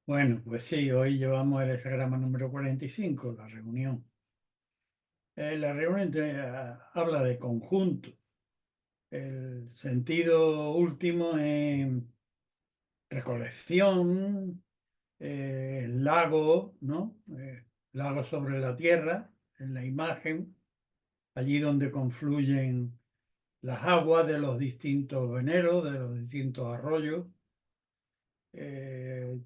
Bueno, pues sí, hoy llevamos el hexagrama número 45, la reunión. La reunión habla de conjunto. El sentido último es recolección, lago, ¿no? Lago sobre la tierra, en la imagen, allí donde confluyen las aguas de los distintos veneros, de los distintos arroyos,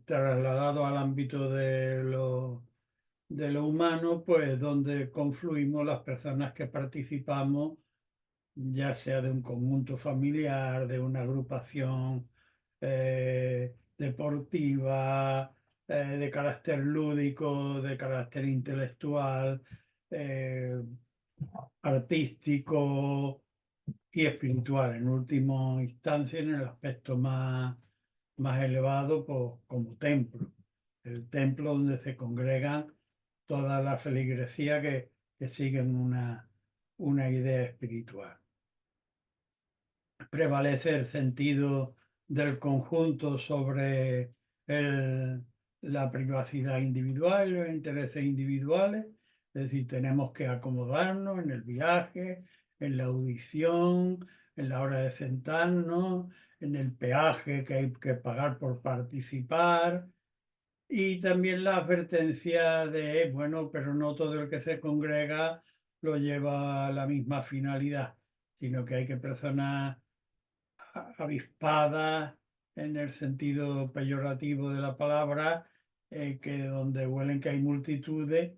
trasladado al ámbito de lo humano, pues donde confluimos las personas que participamos, ya sea de un conjunto familiar, de una agrupación deportiva, de carácter lúdico, de carácter intelectual, eh, artístico y espiritual, en última instancia, en el aspecto más elevado, pues, como templo. El templo donde se congregan toda la feligresía que siguen una idea espiritual. Prevalece el sentido del conjunto sobre la privacidad individual y los intereses individuales, es decir, tenemos que acomodarnos en el viaje, en la audición, en la hora de sentarnos, en el peaje que hay que pagar por participar, y también la advertencia de, bueno, pero no todo el que se congrega lo lleva a la misma finalidad, sino que hay que personas avispadas en el sentido peyorativo de la palabra, que donde huelen que hay multitudes,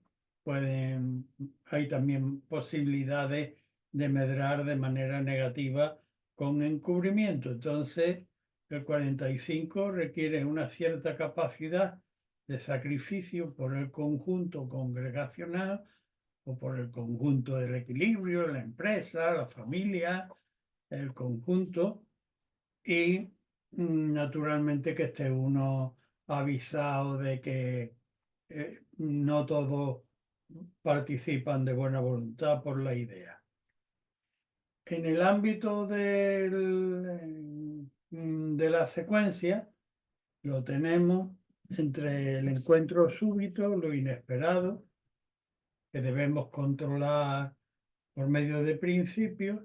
hay también posibilidades de medrar de manera negativa con encubrimiento. Entonces, el 45 requiere una cierta capacidad de sacrificio por el conjunto congregacional o por el conjunto del equilibrio, la empresa, la familia, el conjunto, y naturalmente que esté uno avisado de que no todos participan de buena voluntad por la idea. En el ámbito de la secuencia, lo tenemos entre el encuentro súbito, lo inesperado, que debemos controlar por medio de principios,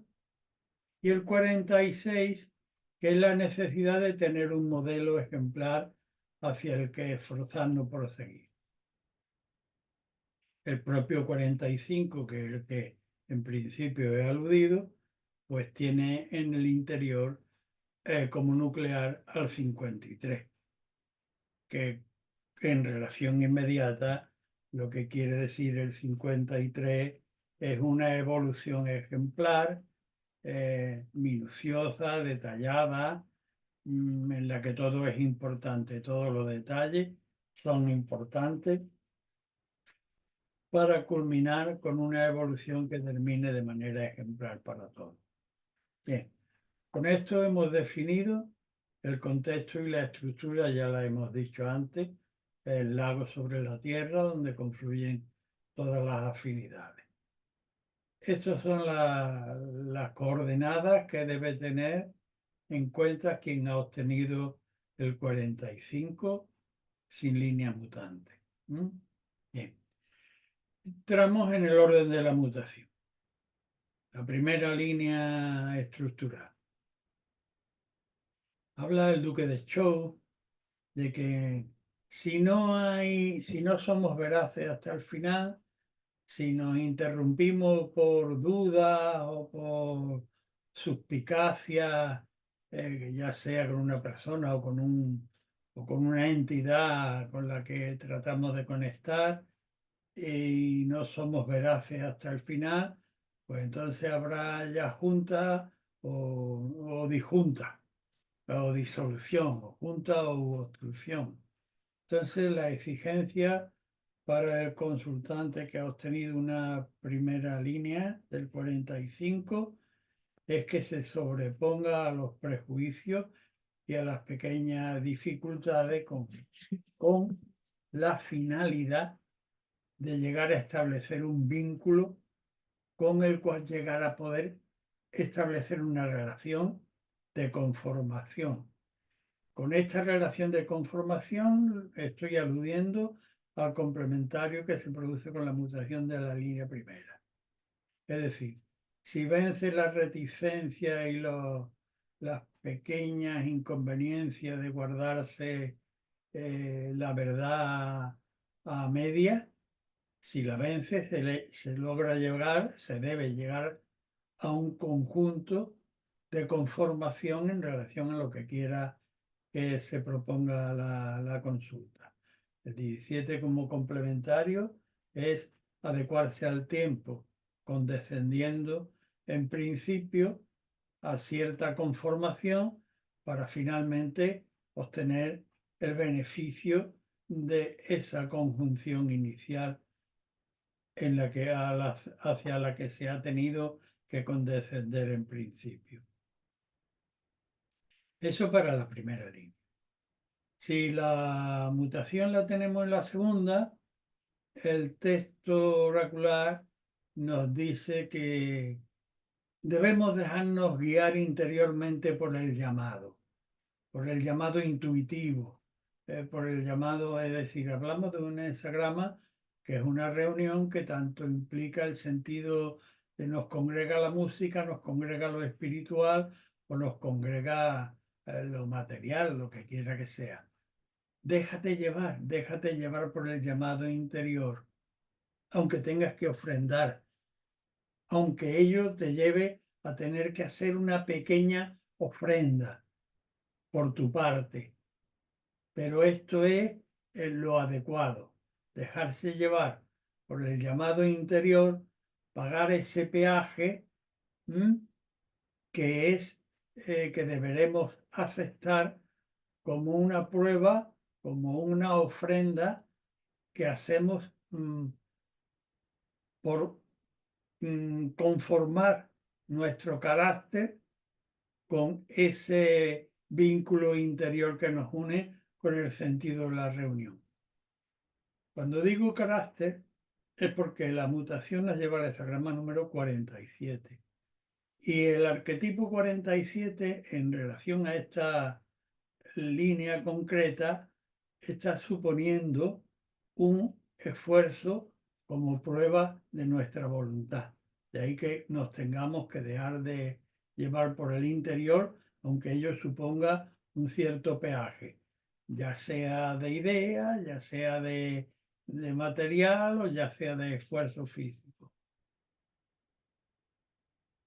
y el 46, que es la necesidad de tener un modelo ejemplar hacia el que esforzarnos por seguir. El propio 45, que es el que en principio he aludido, pues tiene en el interior como nuclear al 53, que en relación inmediata lo que quiere decir el 53 es una evolución ejemplar, minuciosa, detallada, en la que todo es importante, todos los detalles son importantes para culminar con una evolución que termine de manera ejemplar para todos. Bien, con esto hemos definido el contexto y la estructura, ya la hemos dicho antes, el lago sobre la tierra donde confluyen todas las afinidades. Estas son las coordenadas que debe tener en cuenta quien ha obtenido el 45 sin línea mutante. Bien, entramos en el orden de la mutación. La primera línea estructural. Habla el duque de Zhou de que si no somos veraces hasta el final, si nos interrumpimos por dudas o por suspicacia, ya sea con una persona o con una entidad con la que tratamos de conectar, y no somos veraces hasta el final, pues entonces habrá ya junta o disjunta, o disolución, o junta o obstrucción. Entonces la exigencia para el consultante que ha obtenido una primera línea del 45 es que se sobreponga a los prejuicios y a las pequeñas dificultades con la finalidad de llegar a establecer un vínculo con el cual llegar a poder establecer una relación de conformación Con esta relación de conformación estoy aludiendo al complementario que se produce con la mutación de la línea primera. Es decir, si vence la reticencia y las pequeñas inconveniencias de guardarse la verdad a media, si la vence, se logra llegar, se debe llegar a un conjunto de conformación en relación a lo que quiera que se proponga la consulta. El 17 como complementario es adecuarse al tiempo, condescendiendo en principio a cierta conformación para finalmente obtener el beneficio de esa conjunción inicial en la que hacia la que se ha tenido que condescender en principio. Eso para la primera línea. Si la mutación la tenemos en la segunda, el texto oracular nos dice que debemos dejarnos guiar interiormente por el llamado intuitivo, por el llamado, es decir, hablamos de un hexagrama que es una reunión que tanto implica el sentido de nos congrega la música, nos congrega lo espiritual o nos congrega lo material, lo que quiera que sea. Déjate llevar por el llamado interior, aunque tengas que ofrendar, aunque ello te lleve a tener que hacer una pequeña ofrenda por tu parte. Pero esto es lo adecuado, dejarse llevar por el llamado interior, pagar ese peaje que es que deberemos aceptar como una prueba, como una ofrenda que hacemos por conformar nuestro carácter con ese vínculo interior que nos une con el sentido de la reunión. Cuando digo carácter es porque la mutación nos lleva al hexagrama número 47. Y el arquetipo 47 en relación a esta línea concreta está suponiendo un esfuerzo como prueba de nuestra voluntad. De ahí que nos tengamos que dejar de llevar por el interior, aunque ello suponga un cierto peaje, ya sea de idea, ya sea de material o ya sea de esfuerzo físico.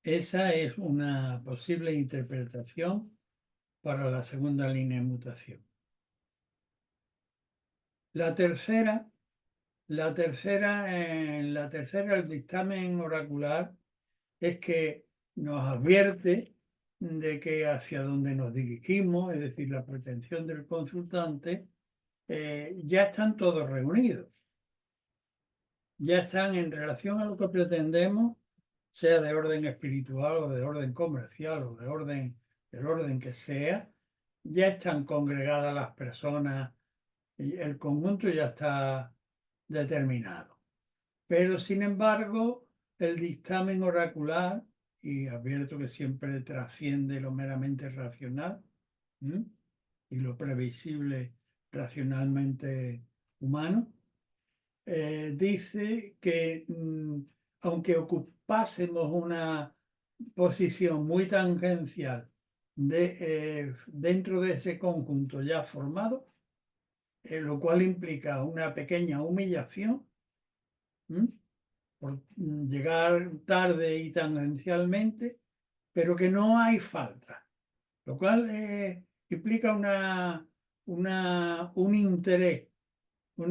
Esa es una posible interpretación para la segunda línea de mutación. La tercera, el dictamen oracular es que nos advierte de que hacia donde nos dirigimos, es decir, la pretensión del consultante, ya están todos reunidos. Ya están en relación a lo que pretendemos, sea de orden espiritual o de orden comercial o del orden que sea, ya están congregadas las personas y el conjunto ya está determinado. Pero sin embargo, el dictamen oracular, y advierto que siempre trasciende lo meramente racional y lo previsible racionalmente humano, dice que aunque ocupásemos una posición muy tangencial dentro de ese conjunto ya formado, lo cual implica una pequeña humillación por llegar tarde y tangencialmente, pero que no hay falta, lo cual implica un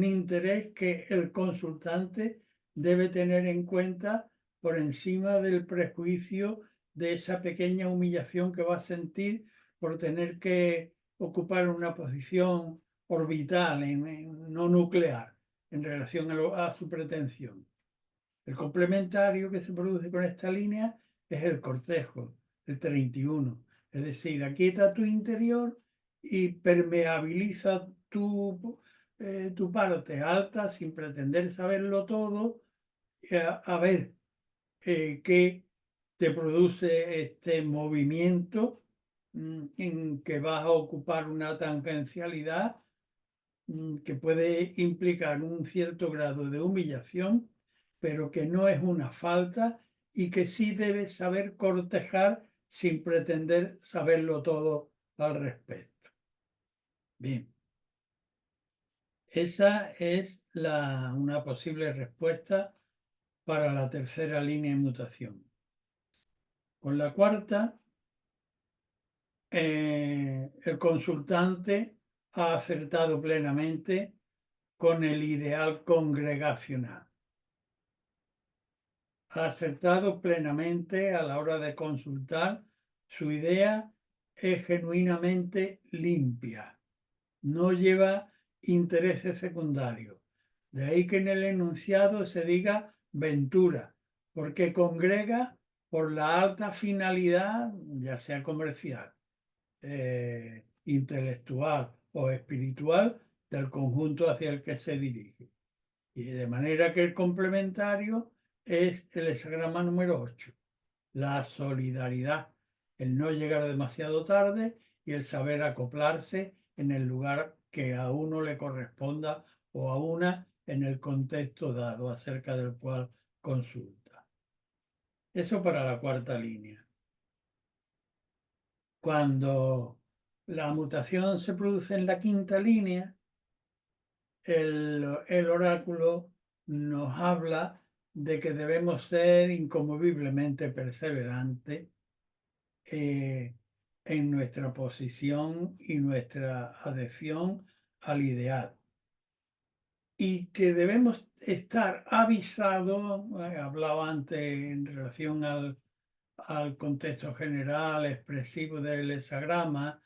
interés que el consultante debe tener en cuenta por encima del prejuicio de esa pequeña humillación que va a sentir por tener que ocupar una posición orbital, no nuclear, en relación a su pretensión. El complementario que se produce con esta línea es el cortejo, el 31. Es decir, aquieta tu interior y permeabiliza tu parte alta sin pretender saberlo todo, a ver qué te produce este movimiento en que vas a ocupar una tangencialidad que puede implicar un cierto grado de humillación, pero que no es una falta y que sí debes saber cortejar sin pretender saberlo todo al respecto. Bien, esa es una posible respuesta para la tercera línea de mutación. Con la cuarta, el consultante ha acertado plenamente con el ideal congregacional. Ha acertado plenamente a la hora de consultar. Su idea es genuinamente limpia, no lleva intereses secundarios. De ahí que en el enunciado se diga ventura, porque congrega por la alta finalidad, ya sea comercial, intelectual o espiritual, del conjunto hacia el que se dirige. Y de manera que el complementario es el hexagrama número 8, la solidaridad, el no llegar demasiado tarde y el saber acoplarse en el lugar que a uno le corresponda o a una en el contexto dado acerca del cual consulta. Eso para la cuarta línea. Cuando la mutación se produce en la quinta línea, el oráculo nos habla de que debemos ser inconmoviblemente perseverantes en nuestra posición y nuestra adhesión al ideal. Y que debemos estar avisados, hablaba antes en relación al contexto general expresivo del hexagrama,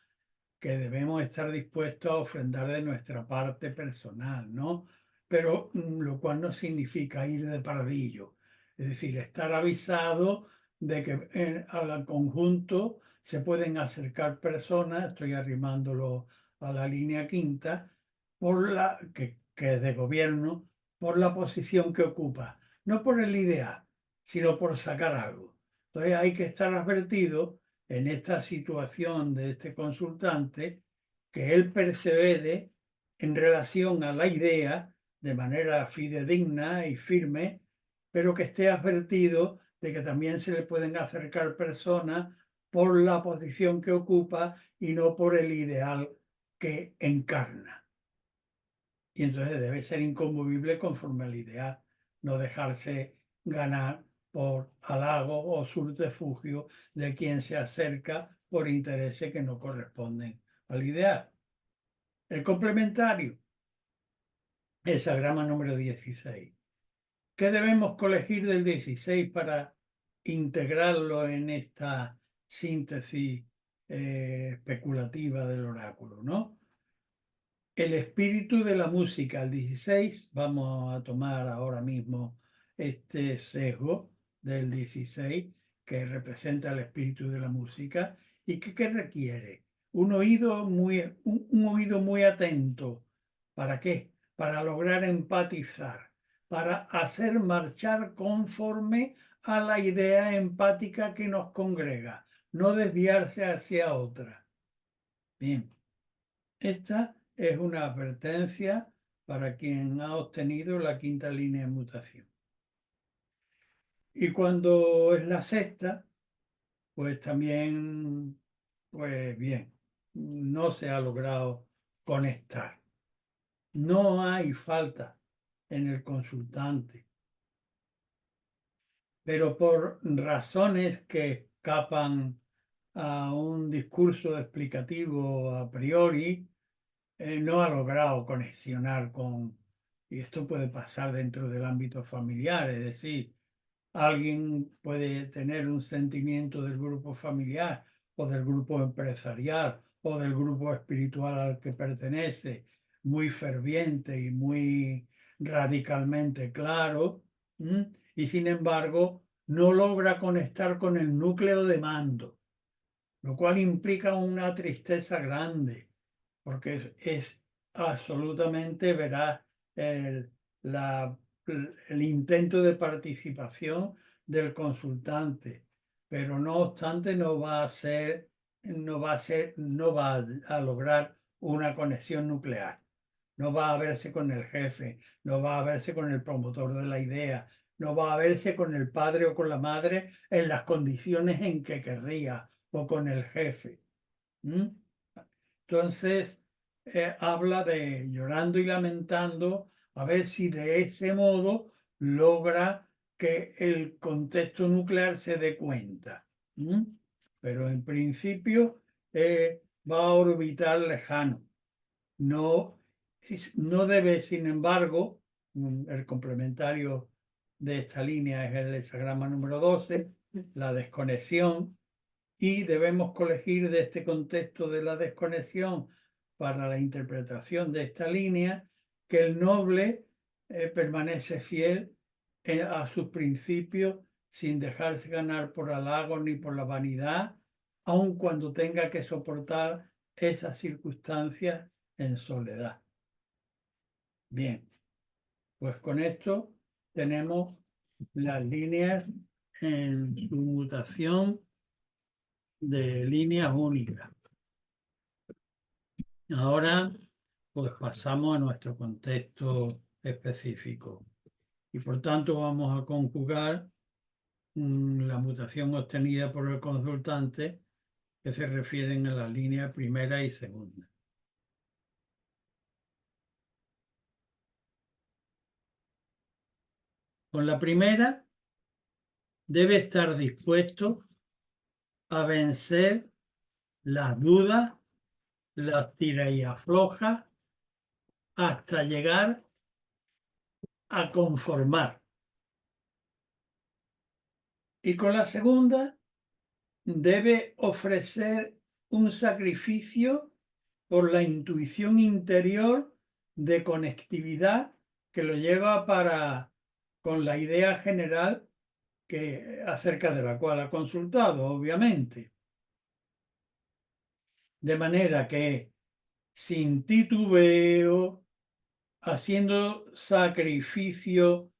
que debemos estar dispuestos a ofrendar de nuestra parte personal, ¿no? Pero lo cual no significa ir de pardillo, es decir, estar avisado de que al conjunto se pueden acercar personas, estoy arrimándolo a la línea quinta, que es de gobierno, por la posición que ocupa, no por el ideal, sino por sacar algo. Entonces hay que estar advertido en esta situación de este consultante, que él persevere en relación a la idea de manera fidedigna y firme, pero que esté advertido de que también se le pueden acercar personas por la posición que ocupa y no por el ideal que encarna. Y entonces debe ser inconmovible conforme al ideal, no dejarse ganar por halago o subterfugio de quien se acerca por intereses que no corresponden al ideal. El complementario, hexagrama número 16. ¿Qué debemos colegir del 16 para integrarlo en esta síntesis especulativa del oráculo, ¿no? El espíritu de la música, el 16, vamos a tomar ahora mismo este sesgo del 16 que representa el espíritu de la música y que requiere un oído muy atento. ¿Para qué? Para lograr empatizar, para hacer marchar conforme a la idea empática que nos congrega, no desviarse hacia otra. Bien. Esta es una advertencia para quien ha obtenido la quinta línea de mutación. Y cuando es la sexta, pues también, pues bien, no se ha logrado conectar. No hay falta en el consultante, pero por razones que escapan a un discurso explicativo a priori, no ha logrado conexionar con, y esto puede pasar dentro del ámbito familiar, es decir, alguien puede tener un sentimiento del grupo familiar o del grupo empresarial o del grupo espiritual al que pertenece, muy ferviente y muy radicalmente claro, y sin embargo no logra conectar con el núcleo de mando, lo cual implica una tristeza grande porque es absolutamente veraz el, la- el intento de participación del consultante, pero no obstante no va a ser no va a lograr una conexión nuclear. No va a verse con el jefe, no va a verse con el promotor de la idea, no va a verse con el padre o con la madre en las condiciones en que querría o con el jefe. ¿Mm? Entonces, habla de llorando y lamentando, a ver si de ese modo logra que el contexto nuclear se dé cuenta. ¿Mm? Pero en principio va a orbitar lejano. No, no debe, sin embargo, el complementario de esta línea es el hexagrama número 12, la desconexión, y debemos colegir de este contexto de la desconexión para la interpretación de esta línea que el noble permanece fiel a sus principios sin dejarse ganar por halagos ni por la vanidad, aun cuando tenga que soportar esas circunstancias en soledad. Bien, pues con esto tenemos las líneas en su mutación de líneas únicas. Ahora, pues pasamos a nuestro contexto específico y por tanto vamos a conjugar la mutación obtenida por el consultante que se refieren a las líneas primera y segunda. Con la primera, debe estar dispuesto a vencer las dudas, las tira y afloja hasta llegar a conformar. Y con la segunda, debe ofrecer un sacrificio por la intuición interior de conectividad que lo lleva con la idea general acerca de la cual ha consultado, obviamente. De manera que, sin titubeo, haciendo sacrificio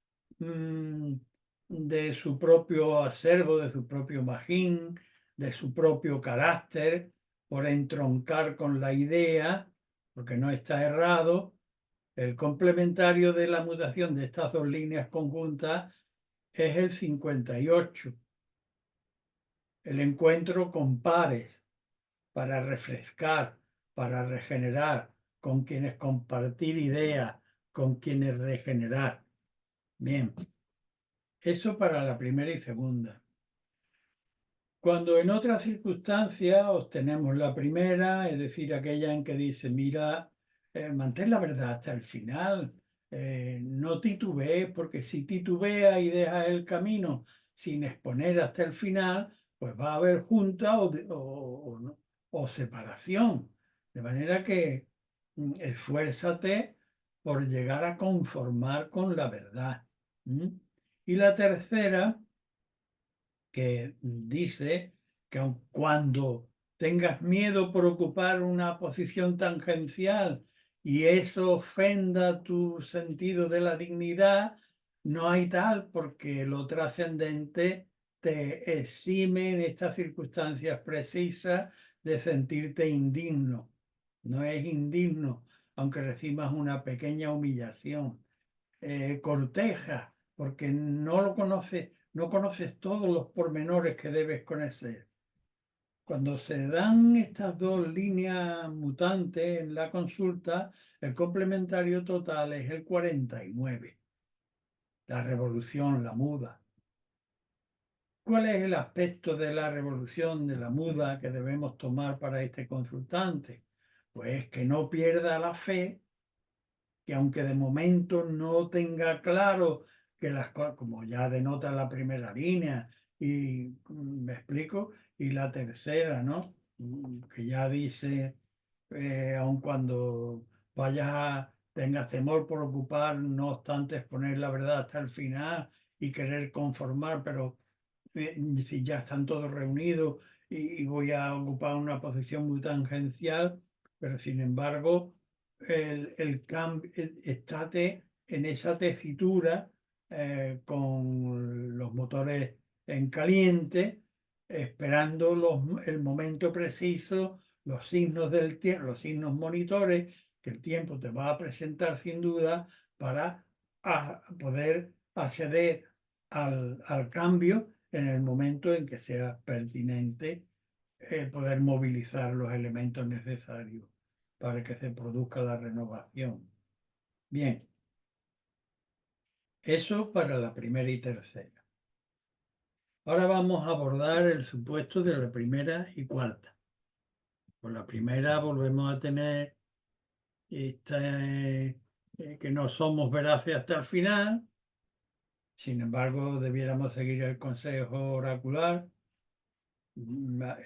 de su propio acervo, de su propio magín, de su propio carácter, por entroncar con la idea, porque no está errado, el complementario de la mutación de estas dos líneas conjuntas es el 58. El encuentro con pares para refrescar, para regenerar, con quienes compartir ideas, con quienes regenerar. Bien, eso para la primera y segunda. Cuando en otras circunstancias obtenemos la primera, es decir, aquella en que dice, mira, mantén la verdad hasta el final, no titubees, porque si titubeas y dejas el camino sin exponer hasta el final, pues va a haber junta o separación. De manera que esfuérzate por llegar a conformar con la verdad. Y la tercera que dice que aun cuando tengas miedo por ocupar una posición tangencial y eso ofenda tu sentido de la dignidad, no hay tal porque lo trascendente te exime en estas circunstancias precisas de sentirte indigno. No es indigno, aunque recibas una pequeña humillación. Corteja, porque no lo conoces, no conoces todos los pormenores que debes conocer. Cuando se dan estas dos líneas mutantes en la consulta, el complementario total es el 49, la revolución, la muda. ¿Cuál es el aspecto de la revolución, de la muda que debemos tomar para este consultante? Pues que no pierda la fe, que aunque de momento no tenga claro que las cosas, como ya denota la primera línea, y me explico, y la tercera, ¿no? Que ya dice, aun cuando tengas temor por ocupar, no obstante exponer la verdad hasta el final y querer conformar, pero si ya están todos reunidos y voy a ocupar una posición muy tangencial, pero sin embargo el cambio, estate en esa tesitura con los motores en caliente esperando el momento preciso, los signos del tiempo, los signos monitores que el tiempo te va a presentar sin duda para poder acceder al cambio en el momento en que sea pertinente poder movilizar los elementos necesarios para que se produzca la renovación. Bien, eso para la primera y tercera. Ahora vamos a abordar el supuesto de la primera y cuarta. Por la primera volvemos a tener que no somos veraces hasta el final. Sin embargo, debiéramos seguir el consejo oracular.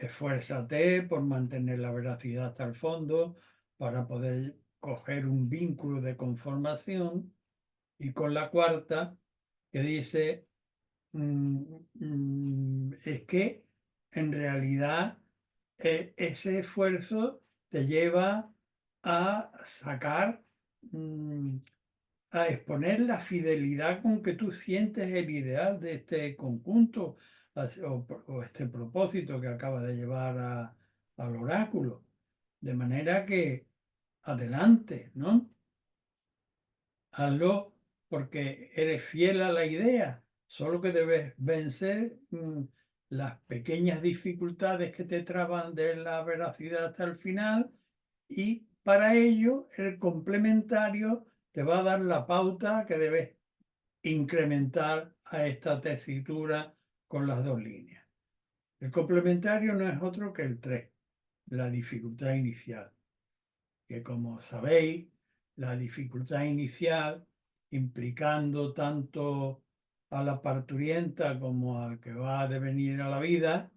Esfuérzate por mantener la veracidad hasta el fondo para poder coger un vínculo de conformación. Y con la cuarta, que dice, es que en realidad ese esfuerzo te lleva a sacar, a exponer la fidelidad con que tú sientes el ideal de este conjunto o este propósito que acaba de llevar al oráculo. De manera que adelante, ¿no? Hazlo porque eres fiel a la idea, solo que debes vencer las pequeñas dificultades que te traban de la veracidad hasta el final y para ello el complementario te va a dar la pauta que debes incrementar a esta tesitura con las dos líneas. El complementario no es otro que el 3, la dificultad inicial, que como sabéis, la dificultad inicial, implicando tanto a la parturienta como al que va a devenir a la vida,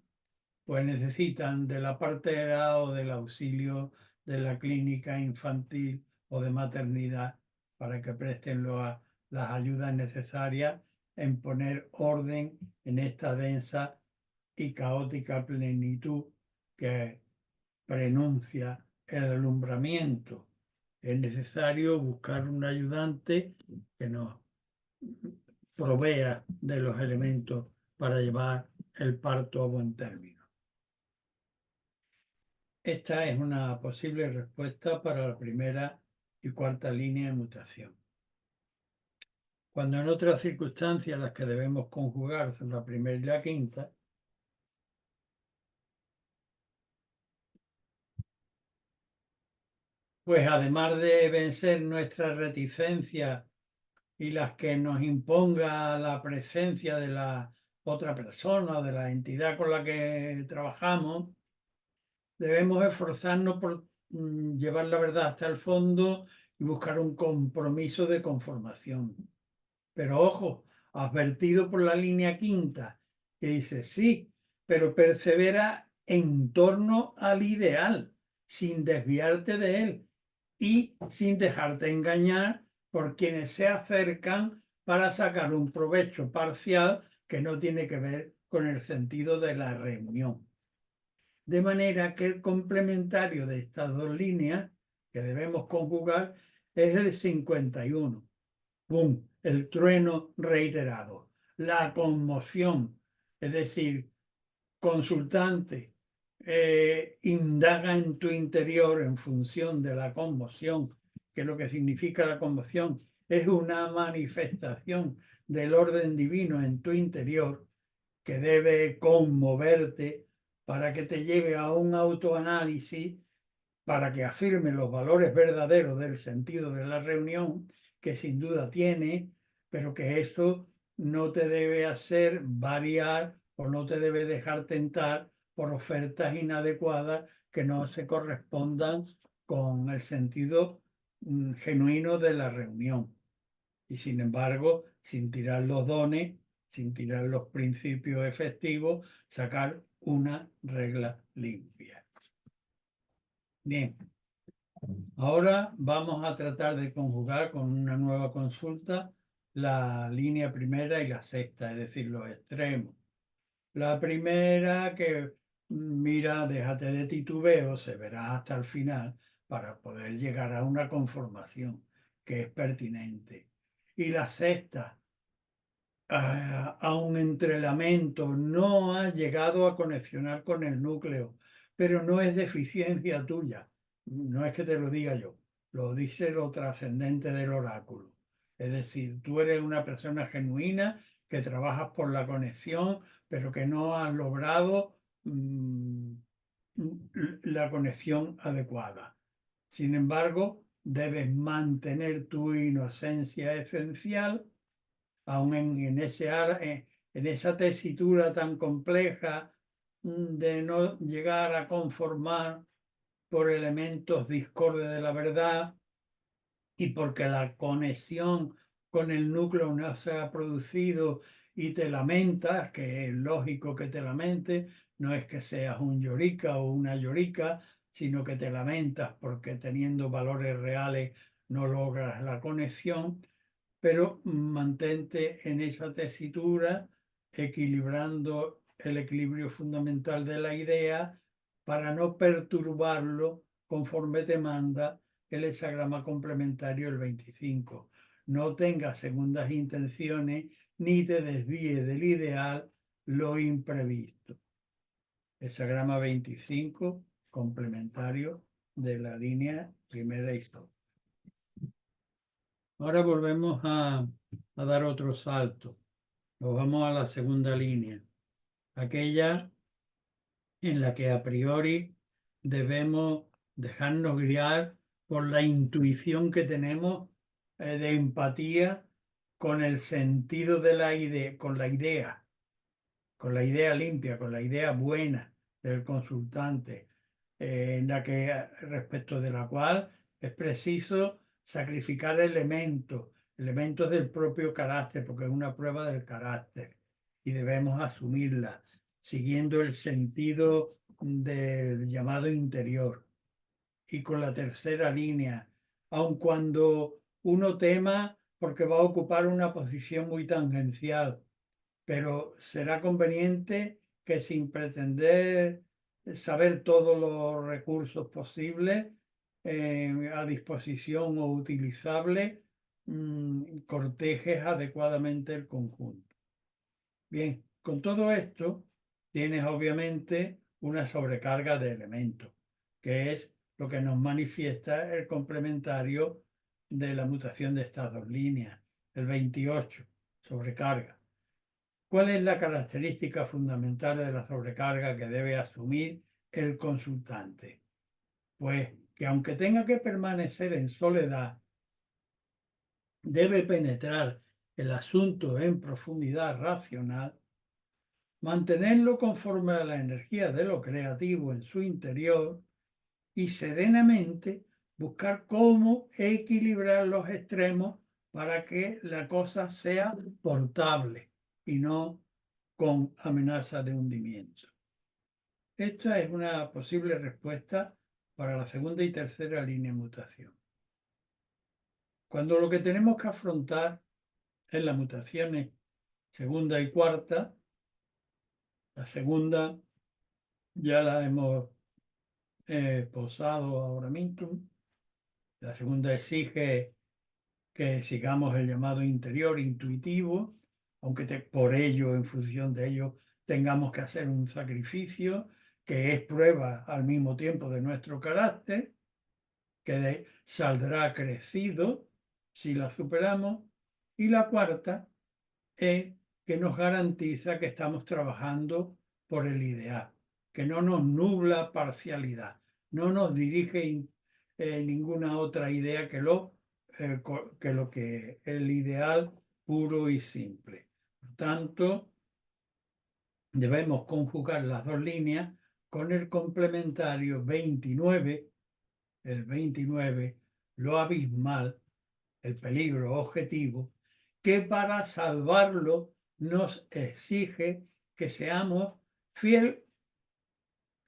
pues necesitan de la partera o del auxilio de la clínica infantil o de maternidad para que presten las ayudas necesarias en poner orden en esta densa y caótica plenitud que prenuncia el alumbramiento. Es necesario buscar un ayudante que nos provea de los elementos para llevar el parto a buen término. Esta es una posible respuesta para la primera y cuarta línea de mutación. Cuando en otras circunstancias las que debemos conjugar son la primera y la quinta, pues además de vencer nuestra reticencia y las que nos imponga la presencia de la otra persona o de la entidad con la que trabajamos, debemos esforzarnos por llevar la verdad hasta el fondo y buscar un compromiso de conformación. Pero ojo, advertido por la línea quinta, que dice sí, pero persevera en torno al ideal, sin desviarte de él y sin dejarte engañar por quienes se acercan para sacar un provecho parcial que no tiene que ver con el sentido de la reunión. De manera que el complementario de estas dos líneas que debemos conjugar es el 51. ¡Pum! El trueno reiterado, la conmoción, es decir, consultante, indaga en tu interior en función de la conmoción, que lo que significa la conmoción es una manifestación del orden divino en tu interior que debe conmoverte para que te lleve a un autoanálisis, para que afirme los valores verdaderos del sentido de la reunión, que sin duda tiene, pero que eso no te debe hacer variar o no te debe dejar tentar por ofertas inadecuadas que no se correspondan con el sentido genuino de la reunión. Y sin embargo, sin tirar los dones, sin tirar los principios efectivos, sacar una regla limpia. Bien, ahora vamos a tratar de conjugar con una nueva consulta la línea primera y la sexta, es decir, los extremos. La primera que mira, déjate de titubeo, se verá hasta el final para poder llegar a una conformación que es pertinente. Y la sexta, a un entrelamiento, no ha llegado a conexionar con el núcleo, pero no es deficiencia tuya, no es que te lo diga yo, lo dice lo trascendente del oráculo. Es decir, tú eres una persona genuina que trabajas por la conexión, pero que no has logrado la conexión adecuada. Sin embargo, debes mantener tu inocencia esencial aún en esa tesitura tan compleja de no llegar a conformar por elementos discordes de la verdad y porque la conexión con el núcleo no se ha producido y te lamentas, que es lógico que te lamentes, no es que seas un llorica o una llorica, sino que te lamentas porque teniendo valores reales no logras la conexión, pero mantente en esa tesitura, equilibrando el equilibrio fundamental de la idea para no perturbarlo conforme te manda el hexagrama complementario el 25. No tengas segundas intenciones ni te desvíes del ideal lo imprevisto. Hexagrama 25 complementario de la línea primera y segunda. Ahora volvemos a dar otro salto. Nos vamos a la segunda línea, aquella en la que a priori debemos dejarnos guiar por la intuición que tenemos de empatía con el sentido de la idea, con la idea limpia, con la idea buena del consultante, en la que respecto de la cual es preciso sacrificar elementos del propio carácter, porque es una prueba del carácter y debemos asumirla, siguiendo el sentido del llamado interior. Y con la tercera línea, aun cuando uno tema porque va a ocupar una posición muy tangencial, pero será conveniente que sin pretender saber todos los recursos posibles a disposición o utilizables, cortejes adecuadamente el conjunto. Bien, con todo esto tienes obviamente una sobrecarga de elementos, que es lo que nos manifiesta el complementario de la mutación de estas dos líneas, el 28, sobrecarga. ¿Cuál es la característica fundamental de la sobrecarga que debe asumir el consultante? Pues que aunque tenga que permanecer en soledad, debe penetrar el asunto en profundidad racional, mantenerlo conforme a la energía de lo creativo en su interior y serenamente buscar cómo equilibrar los extremos para que la cosa sea portable y no con amenaza de hundimiento. Esta es una posible respuesta para la segunda y tercera línea de mutación. Cuando lo que tenemos que afrontar es las mutaciones segunda y cuarta, la segunda ya la hemos posado ahora mismo, la segunda exige que sigamos el llamado interior intuitivo, aunque por ello, en función de ello, tengamos que hacer un sacrificio que es prueba al mismo tiempo de nuestro carácter, que saldrá crecido si la superamos. Y la cuarta es que nos garantiza que estamos trabajando por el ideal, que no nos nubla parcialidad, no nos dirige ninguna otra idea que lo que el ideal puro y simple. Por tanto, debemos conjugar las dos líneas con el complementario 29, el 29, lo abismal, el peligro objetivo, que para salvarlo nos exige que seamos fiel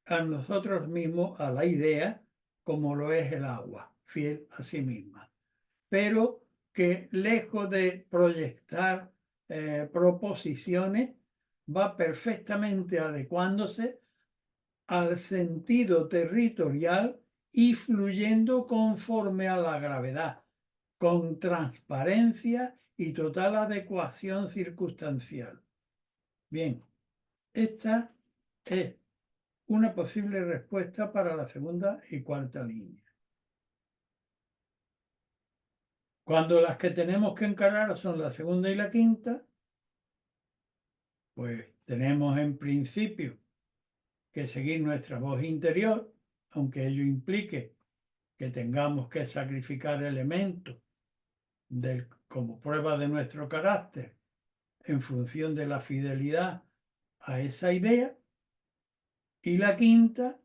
a nosotros mismos, a la idea, como lo es el agua, fiel a sí misma, pero que lejos de proyectar proposiciones, va perfectamente adecuándose al sentido territorial y fluyendo conforme a la gravedad, con transparencia y total adecuación circunstancial. Bien, esta es una posible respuesta para la segunda y cuarta línea. Cuando las que tenemos que encarar son la segunda y la quinta, pues tenemos en principio que seguir nuestra voz interior, aunque ello implique que tengamos que sacrificar elementos como prueba de nuestro carácter en función de la fidelidad a esa idea. Y la quinta,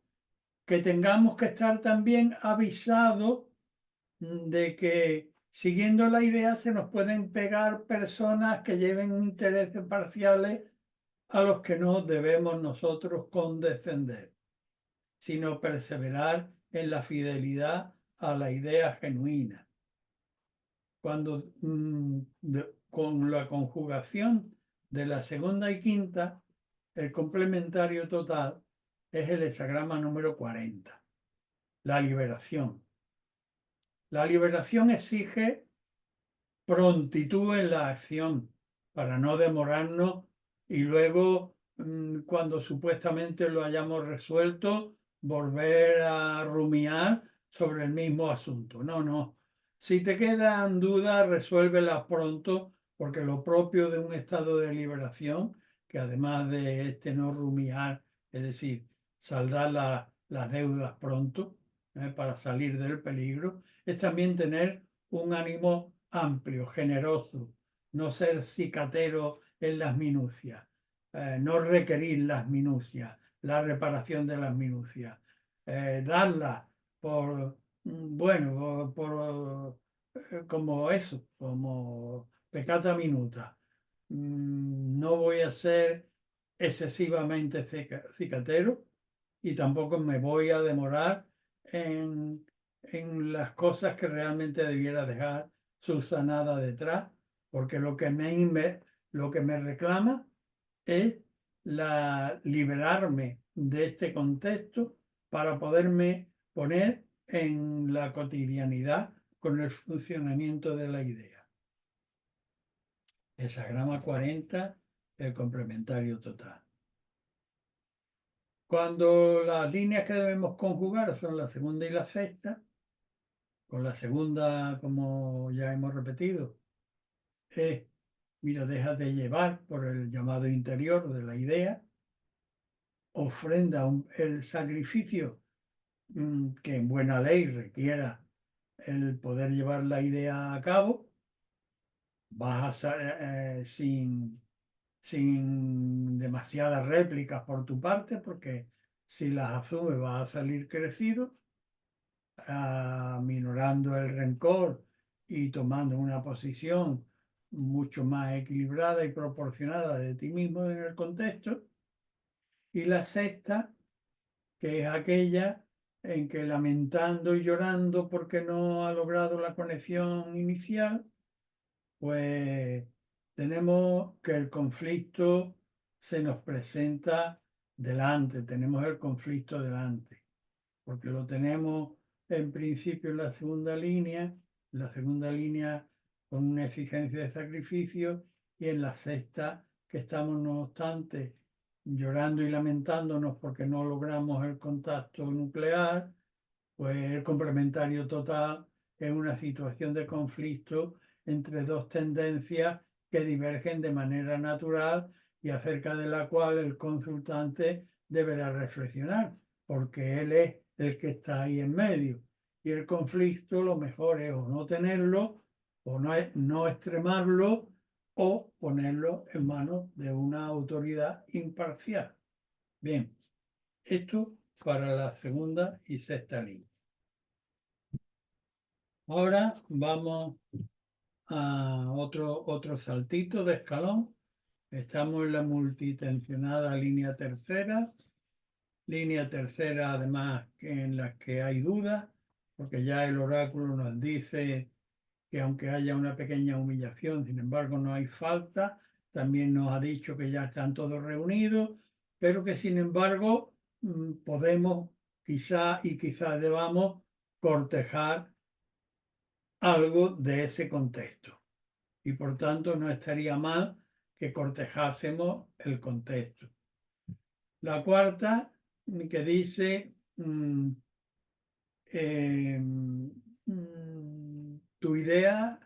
que tengamos que estar también avisados de que siguiendo la idea se nos pueden pegar personas que lleven intereses parciales a los que no debemos nosotros condescender, sino perseverar en la fidelidad a la idea genuina. Cuando con la conjugación de la segunda y quinta, el complementario total es el hexagrama número 40, la liberación. La liberación exige prontitud en la acción para no demorarnos y luego, cuando supuestamente lo hayamos resuelto, volver a rumiar sobre el mismo asunto. No, no. Si te quedan dudas, resuélvelas pronto, porque lo propio de un estado de liberación, que además de no rumiar, es decir, saldar las deudas pronto, para salir del peligro, es también tener un ánimo amplio, generoso, no ser cicatero en las minucias, no requerir las minucias, la reparación de las minucias, darlas por, bueno, como eso, como peccata minuta. No voy a ser excesivamente cicatero y tampoco me voy a demorar en las cosas que realmente debiera dejar subsanada detrás, porque lo que me reclama es liberarme de este contexto para poderme poner en la cotidianidad con el funcionamiento de la idea. Hexagrama 40, el complementario total. Cuando las líneas que debemos conjugar son la segunda y la sexta, con la segunda, como ya hemos repetido, mira, déjate llevar por el llamado interior de la idea, ofrenda el sacrificio que en buena ley requiera el poder llevar la idea a cabo, vas a sin demasiadas réplicas por tu parte, porque si las asumes vas a salir crecido, minorando el rencor y tomando una posición mucho más equilibrada y proporcionada de ti mismo en el contexto. Y la sexta, que es aquella en que lamentando y llorando porque no ha logrado la conexión inicial, pues tenemos que el conflicto se nos presenta delante, tenemos el conflicto delante, porque lo tenemos en principio en la segunda línea con una exigencia de sacrificio, y en la sexta que estamos no obstante llorando y lamentándonos porque no logramos el contacto nuclear, pues el complementario total es una situación de conflicto entre dos tendencias que divergen de manera natural y acerca de la cual el consultante deberá reflexionar, porque él es el que está ahí en medio. Y el conflicto lo mejor es o no tenerlo, o no extremarlo, o ponerlo en manos de una autoridad imparcial. Bien, esto para la segunda y sexta línea. Ahora vamos a otro saltito de escalón. Estamos en la multitensionada línea tercera además en la que hay dudas, porque ya el oráculo nos dice que aunque haya una pequeña humillación, sin embargo no hay falta. También nos ha dicho que ya están todos reunidos, pero que sin embargo podemos quizá debamos cortejar algo de ese contexto. y por tanto no estaría mal que cortejásemos el contexto. La cuarta, que dice, tu idea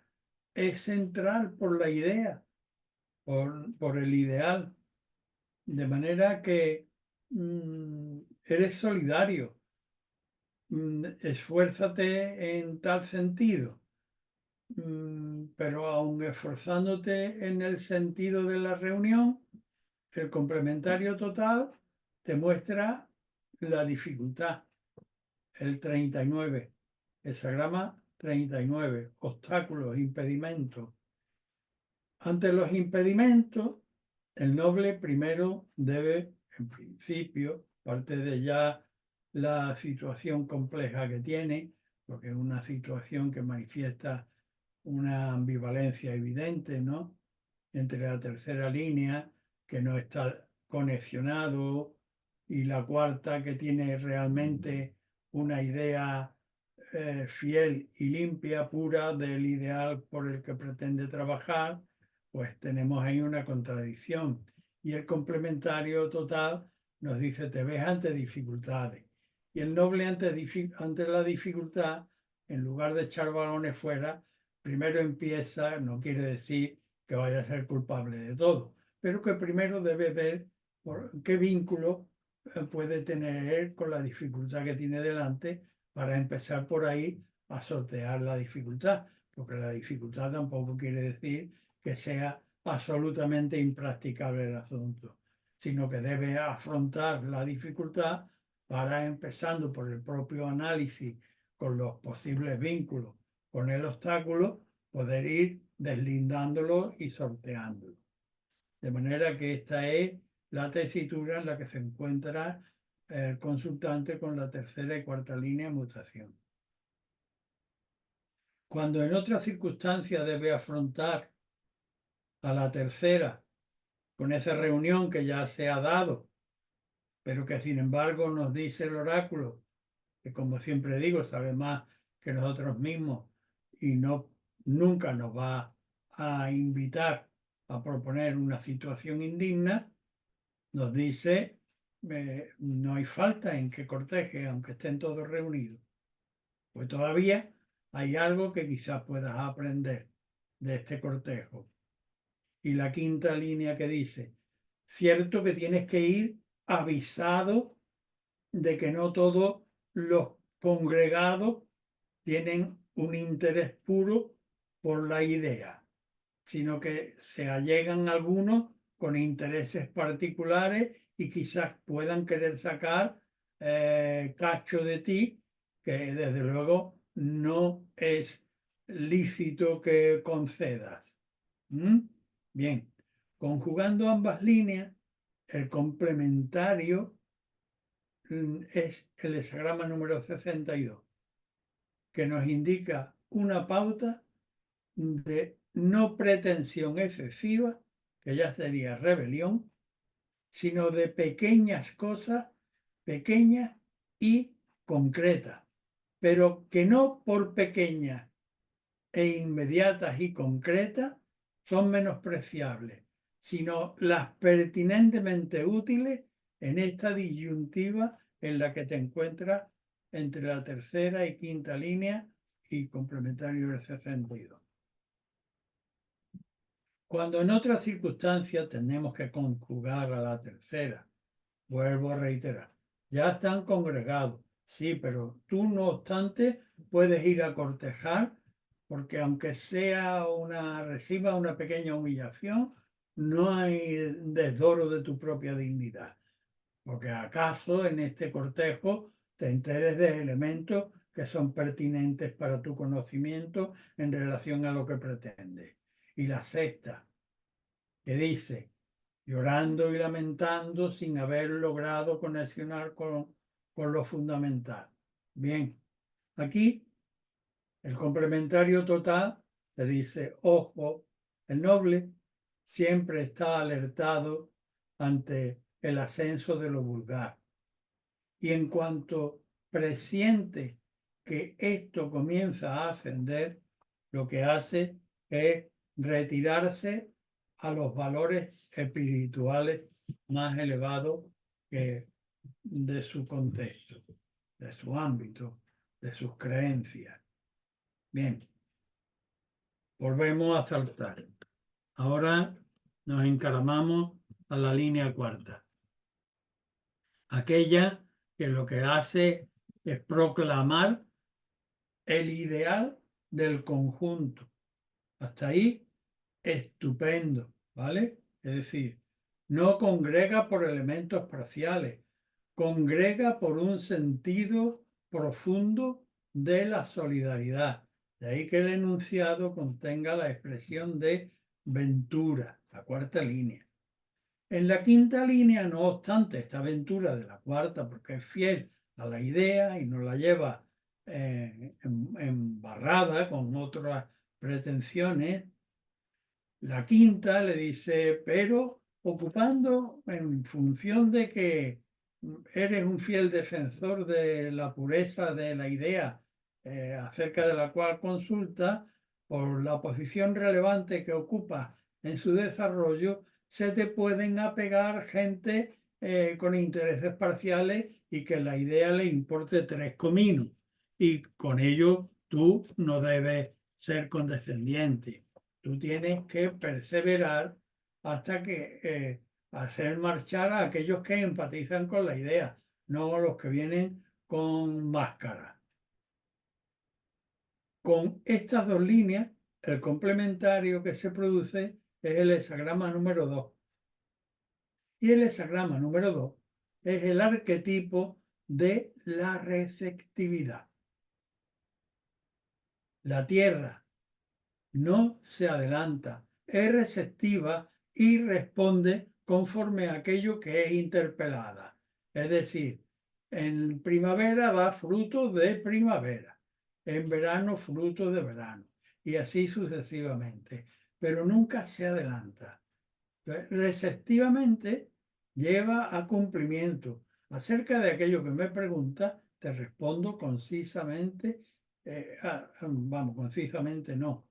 es central por la idea, por el ideal, de manera que eres solidario, esfuérzate en tal sentido, pero aun esforzándote en el sentido de la reunión, el complementario total te muestra la dificultad, el 39, hexagrama 39, obstáculos, impedimentos. Ante los impedimentos, el noble primero debe, en principio, parte de ya la situación compleja que tiene, porque es una situación que manifiesta una ambivalencia evidente, ¿no? Entre la tercera línea, que no está conexionado, y la cuarta, que tiene realmente una idea fiel y limpia, pura del ideal por el que pretende trabajar, pues tenemos ahí una contradicción. Y el complementario total nos dice, te ves ante dificultades. Y el noble ante la dificultad, en lugar de echar balones fuera, primero empieza, no quiere decir que vaya a ser culpable de todo, pero que primero debe ver qué vínculo puede tener él con la dificultad que tiene delante para empezar por ahí a sortear la dificultad, porque la dificultad tampoco quiere decir que sea absolutamente impracticable el asunto, sino que debe afrontar la dificultad para, empezando por el propio análisis con los posibles vínculos con el obstáculo, poder ir deslindándolo y sorteándolo. De manera que esta es la tesitura en la que se encuentra el consultante con la tercera y cuarta línea de mutación. Cuando en otra circunstancia debe afrontar a la tercera con esa reunión que ya se ha dado, pero que sin embargo nos dice el oráculo, que como siempre digo, sabe más que nosotros mismos y nunca nos va a invitar a proponer una situación indigna, nos dice, no hay falta en que corteje, aunque estén todos reunidos. Pues todavía hay algo que quizás puedas aprender de este cortejo. Y la quinta línea que dice, cierto que tienes que ir avisado de que no todos los congregados tienen un interés puro por la idea, sino que se allegan algunos con intereses particulares y quizás puedan querer sacar cacho de ti, que desde luego no es lícito que concedas. Bien, conjugando ambas líneas, el complementario es el hexagrama número 62, que nos indica una pauta de no pretensión excesiva, que ya sería rebelión, sino de pequeñas cosas, pequeñas y concretas, pero que no por pequeñas e inmediatas y concretas son menospreciables, sino las pertinentemente útiles en esta disyuntiva en la que te encuentras entre la tercera y quinta línea y complementario del 62. Cuando en otras circunstancias tenemos que conjugar a la tercera, vuelvo a reiterar, ya están congregados, sí, pero tú no obstante puedes ir a cortejar porque aunque reciba una pequeña humillación, no hay desdoro de tu propia dignidad. Porque acaso en este cortejo te enteres de elementos que son pertinentes para tu conocimiento en relación a lo que pretendes. Y la sexta, que dice, llorando y lamentando sin haber logrado conexionar con lo fundamental. Bien, aquí el complementario total te dice, ojo, el noble siempre está alertado ante el ascenso de lo vulgar. Y en cuanto presiente que esto comienza a ascender, lo que hace es retirarse a los valores espirituales más elevados de su contexto, de su ámbito, de sus creencias. Bien, volvemos a saltar. Ahora nos encaramamos a la línea cuarta. Aquella que lo que hace es proclamar el ideal del conjunto. Hasta ahí, estupendo, ¿vale? Es decir, no congrega por elementos parciales, congrega por un sentido profundo de la solidaridad. De ahí que el enunciado contenga la expresión de ventura, la cuarta línea. En la quinta línea, no obstante, esta aventura de la cuarta, porque es fiel a la idea y no la lleva embarrada con otras pretensiones, la quinta le dice, pero ocupando en función de que eres un fiel defensor de la pureza de la idea acerca de la cual consulta, por la posición relevante que ocupa en su desarrollo, se te pueden apegar gente con intereses parciales y que la idea le importe tres cominos. Y con ello tú no debes ser condescendiente. Tú tienes que perseverar hasta que hacer marchar a aquellos que empatizan con la idea, no a los que vienen con máscara. Con estas dos líneas, el complementario que se produce es el hexagrama número 2. Y el hexagrama número 2 es el arquetipo de la receptividad. La Tierra no se adelanta, es receptiva y responde conforme a aquello que es interpelada. Es decir, en primavera da frutos de primavera, en verano frutos de verano, y así sucesivamente, pero nunca se adelanta. Receptivamente lleva a cumplimiento. Acerca de aquello que me pregunta, te respondo concisamente, concisamente no,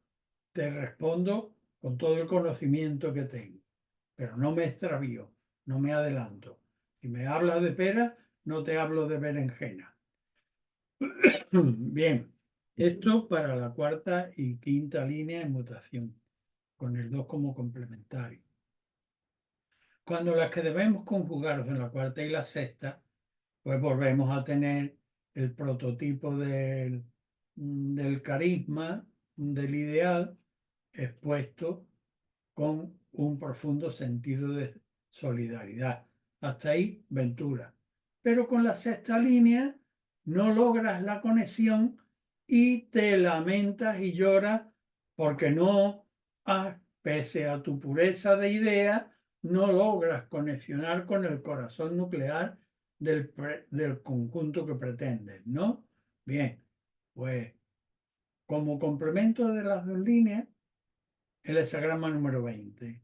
te respondo con todo el conocimiento que tengo, pero no me extravío, no me adelanto. Si me hablas de pera, no te hablo de berenjena. Bien, esto para la cuarta y quinta línea en mutación, con el 2 como complementario. Cuando las que debemos conjugar son la cuarta y la sexta, pues volvemos a tener el prototipo del carisma, del ideal, expuesto con un profundo sentido de solidaridad. Hasta ahí, Ventura. Pero con la sexta línea no logras la conexión y te lamentas y lloras porque no has, pese a tu pureza de idea, no logras conexionar con el corazón nuclear del conjunto que pretendes, ¿no? Bien, pues como complemento de las dos líneas, el hexagrama número 20.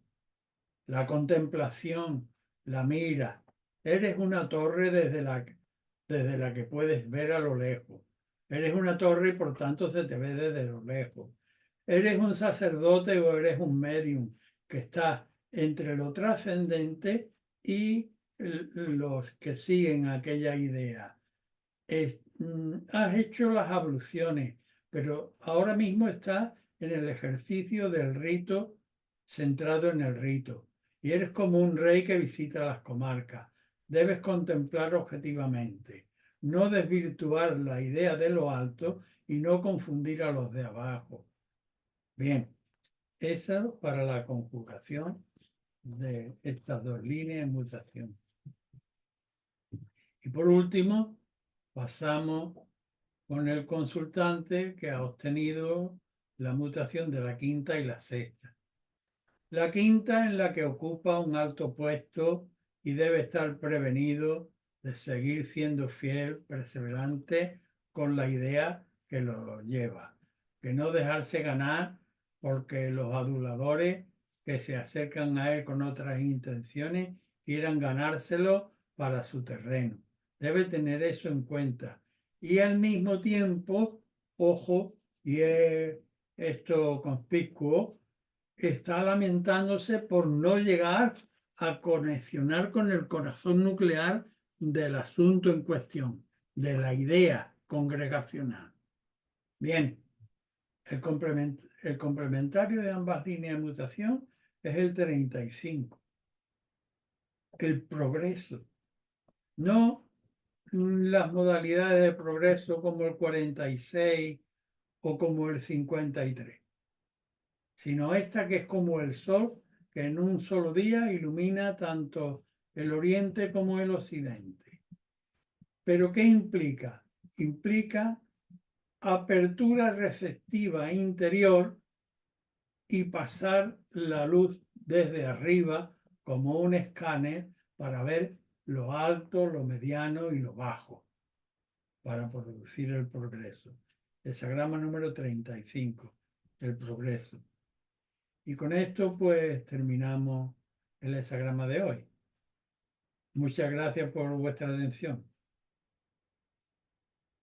La contemplación, la mira. Eres una torre desde la que puedes ver a lo lejos. Eres una torre y por tanto se te ve desde lo lejos. Eres un sacerdote o eres un medium que está entre lo trascendente y los que siguen aquella idea. Has hecho las abluciones, pero ahora mismo estás en el ejercicio del rito, centrado en el rito. Y eres como un rey que visita las comarcas. Debes contemplar objetivamente, no desvirtuar la idea de lo alto y no confundir a los de abajo. Bien, eso para la conjugación de estas dos líneas en mutación. Y por último, pasamos con el consultante que ha obtenido la mutación de la quinta y la sexta. La quinta en la que ocupa un alto puesto y debe estar prevenido de seguir siendo fiel, perseverante con la idea que lo lleva, que no dejarse ganar porque los aduladores que se acercan a él con otras intenciones quieran ganárselo para su terreno. Debe tener eso en cuenta. Y al mismo tiempo, ojo, y es esto conspicuo, está lamentándose por no llegar a conexionar con el corazón nuclear del asunto en cuestión, de la idea congregacional. Bien, el complementario de ambas líneas de mutación es el 35. El progreso, no las modalidades de progreso como el 46 o como el 53, sino esta que es como el sol, que en un solo día ilumina tanto el oriente como el occidente. ¿Pero qué implica? Implica apertura receptiva interior y pasar la luz desde arriba como un escáner para ver lo alto, lo mediano y lo bajo, para producir el progreso. Hesagrama número 35, el progreso. Y con esto pues terminamos el hesagrama de hoy. Muchas gracias por vuestra atención.